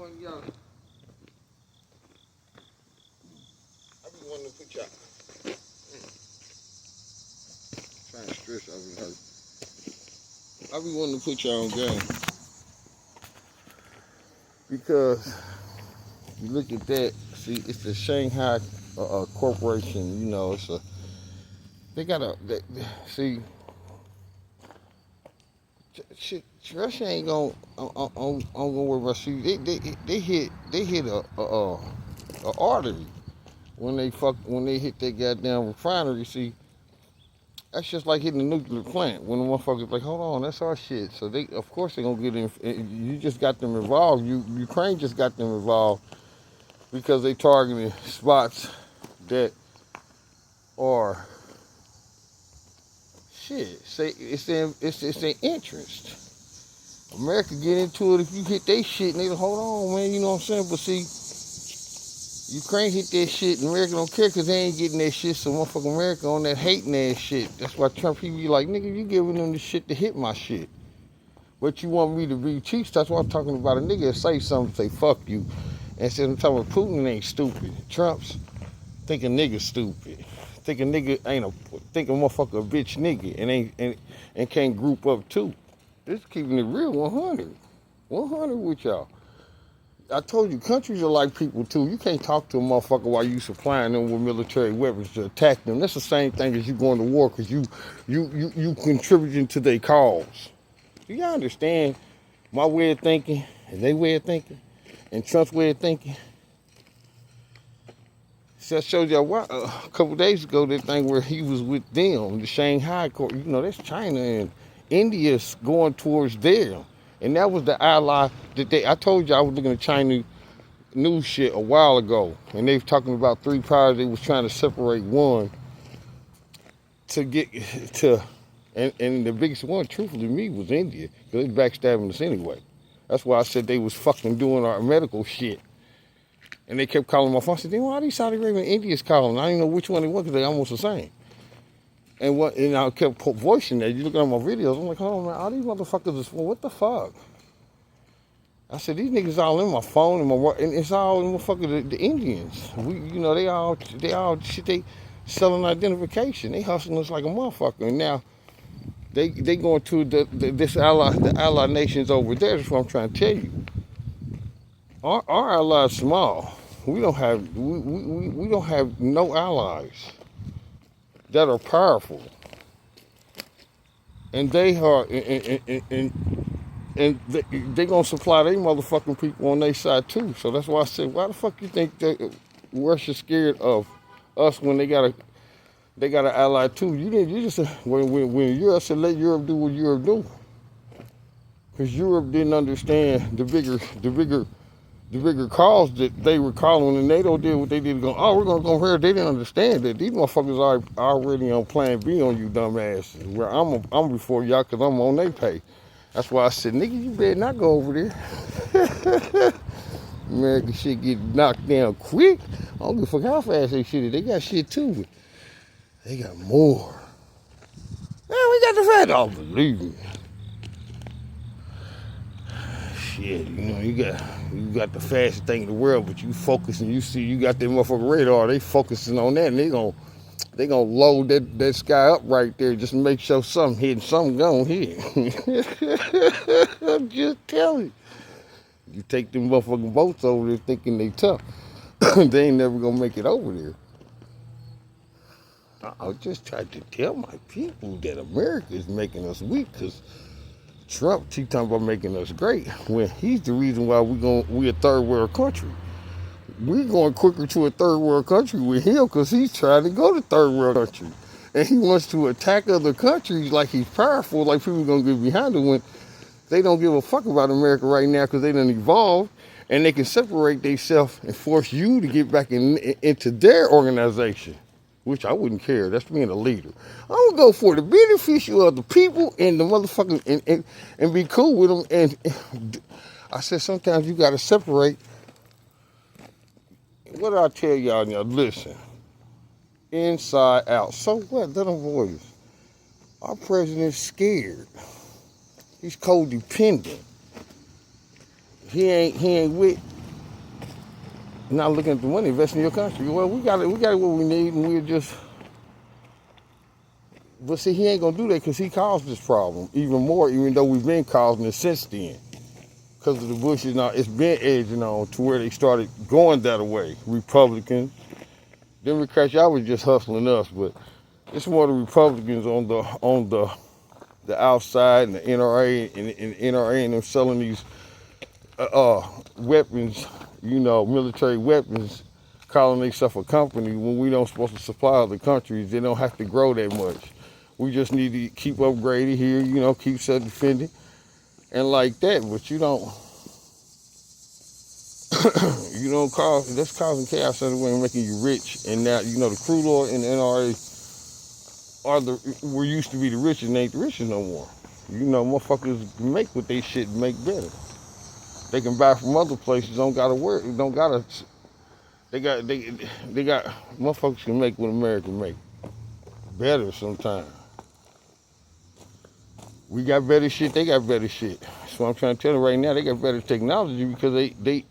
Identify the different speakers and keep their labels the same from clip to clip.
Speaker 1: one of y'all. I be wanting to put y'all. Trying to stress, I be hurt. I be wanting to put y'all on game because you look at that. See, it's the Shanghai corporation. You know, it's a. They got a. See, shit. Russia ain't gonna worry about. See, they hit a artery when they hit that goddamn refinery. See, that's just like hitting a nuclear plant when the motherfuckers like, hold on, that's our shit. So they, of course, they gonna get in. You just got them involved. Ukraine just got them involved because they targeting spots that are shit. Say it's their interest. America get into it if you hit they shit and they hold on, man. You know what I'm saying? But see, Ukraine hit that shit and America don't care because they ain't getting that shit. So motherfucking America on that hating ass shit. That's why Trump, he be like, nigga, you giving them the shit to hit my shit. But you want me to be chief? That's what I'm talking about. A nigga say something, say fuck you. And said I'm talking about Putin ain't stupid. Trump's think a nigga stupid. Think a nigga ain't a think a motherfucker a bitch nigga and can't group up too. This keeping it real 100. 100 with y'all. I told you, countries are like people too. You can't talk to a motherfucker while you supplying them with military weapons to attack them. That's the same thing as you going to war because you contributing to their cause. Do y'all understand my way of thinking and their way of thinking and Trump's way of thinking? So I showed y'all a couple days ago that thing where he was with them, the Shanghai Court. You know, that's China and India's going towards them. And that was the ally that I told you I was looking at Chinese news shit a while ago. And they was talking about three powers. They was trying to separate one to get to, and the biggest one, truthfully to me, was India. Because they backstabbing us anyway. That's why I said they was fucking doing our medical shit. And they kept calling my phone. I said, why are these Saudi Arabian Indians calling? I didn't know which one they were because they're almost the same. And I kept voicing that. You look at my videos, I'm like, hold on, man, all these motherfuckers is, well, what the fuck? I said, these niggas all in my phone and it's all motherfuckers the Indians. You know, they all shit, they selling identification. They hustling us like a motherfucker. And now they going to the allied nations over there. That's what I'm trying to tell you. Our allies small. We don't have no allies that are powerful, and they are and they gonna supply their motherfucking people on their side too. So that's why I said, why the fuck you think that Russia's scared of us when they got an ally too? You just when Europe said let Europe do what Europe do, because Europe didn't understand the bigger cause that they were calling, and they don't did what they did. Go, oh, we're gonna go here. They didn't understand that these motherfuckers are already on Plan B on you dumbasses. Where I'm before y'all because I'm on their pay. That's why I said, nigga, you better not go over there. American shit get knocked down quick. I don't give a fuck how fast they shit is. They got shit too, but they got more. Man, we got the fact. Oh, believe me. Shit, you know, you got the fastest thing in the world, but you focusing, you see, you got that motherfucking radar, they focusing on that, and they gonna load that sky up right there just to make sure something hitting, something gonna hit. I'm just telling you. You take them motherfucking boats over there thinking they tough. They ain't never gonna make it over there. I just tried to tell my people that America is making us weak, because Trump keep talking about making us great when he's the reason why we a third world country. We're going quicker to a third world country with him because he's trying to go to third world country. And he wants to attack other countries like he's powerful, like people gonna get behind him when they don't give a fuck about America right now because they done evolved and they can separate themselves and force you to get back into their organization. Which I wouldn't care. That's being a leader. I'm gonna go for the beneficial of the people and the motherfucking and be cool with them. And I said sometimes you gotta separate. What did I tell y'all now? Listen, inside out. So what? Let them voice. Our president's scared. He's codependent. He ain't with not looking at the money, invest in your country. Well, we got what we need, and we're just. But see, he ain't gonna do that because he caused this problem even more, even though we've been causing it since then. Because of the Bushes now, it's been edging on to where they started going that way. Republicans, Democrats, y'all was just hustling us, but it's more the Republicans on the outside and the NRA and NRA and them selling these weapons, military weapons, calling themselves a company when we don't supposed to supply other countries. They don't have to grow that much. We just need to keep upgrading here, keep self-defending and like that. But you don't cause, that's causing chaos anyway and making you rich. And now, the crude oil and the NRA were used to be the richest and ain't the richest no more. Motherfuckers make what they shit make better. They can buy from other places, don't gotta work, they got motherfuckers can make what America make. Better sometimes. We got better shit, they got better shit. That's what I'm trying to tell you right now. They got better technology because they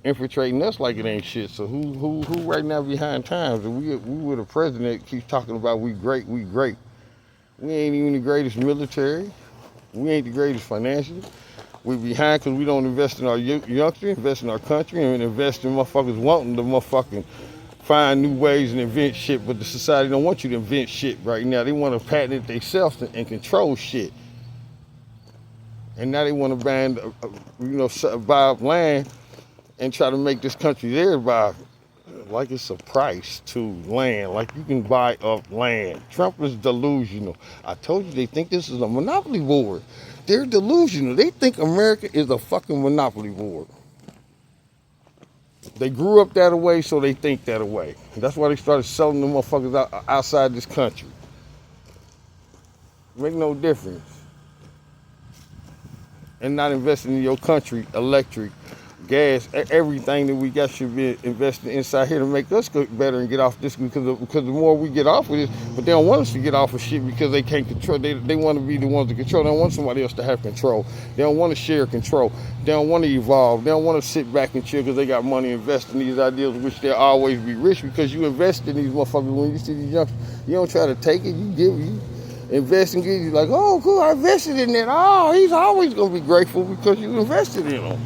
Speaker 1: infiltrating us like it ain't shit. So who right now behind times? We with a president that keeps talking about we great. We ain't even the greatest military. We ain't the greatest financially. We behind because we don't invest in our youngsters, invest in our country, and invest in motherfuckers wanting to motherfucking find new ways and invent shit. But the society don't want you to invent shit right now. They want to patent it themselves and control shit. And now they want to buy land and try to make this country theirs by, like it's a price to land, like you can buy up land. Trump is delusional. I told you they think this is a monopoly board. They're delusional. They think America is a fucking monopoly board. They grew up that way, so they think that way. That's why they started selling them motherfuckers outside this country. Make no difference. And not investing in your country, electric, gas, everything that we got should be invested inside here to make us go better and get off this because the more we get off of this, but they don't want us to get off of shit because they can't control. They want to be the ones to control. They don't want somebody else to have control. They don't want to share control. They don't want to evolve. They don't want to sit back and chill because they got money invested in these ideas, which they'll always be rich because you invest in these motherfuckers. When you see these young, you don't try to take it. You invest and get. You like, oh, cool, I invested in that. Oh, he's always gonna be grateful because you invested in him.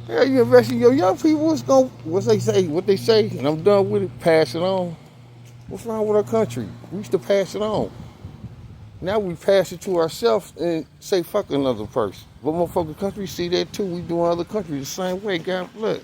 Speaker 1: Yeah, you invest in your young people, what they say, and I'm done with it, pass it on. What's wrong with our country? We used to pass it on. Now we pass it to ourselves and say fuck another person. But motherfucking countries see that too. We doing other countries the same way. God bless.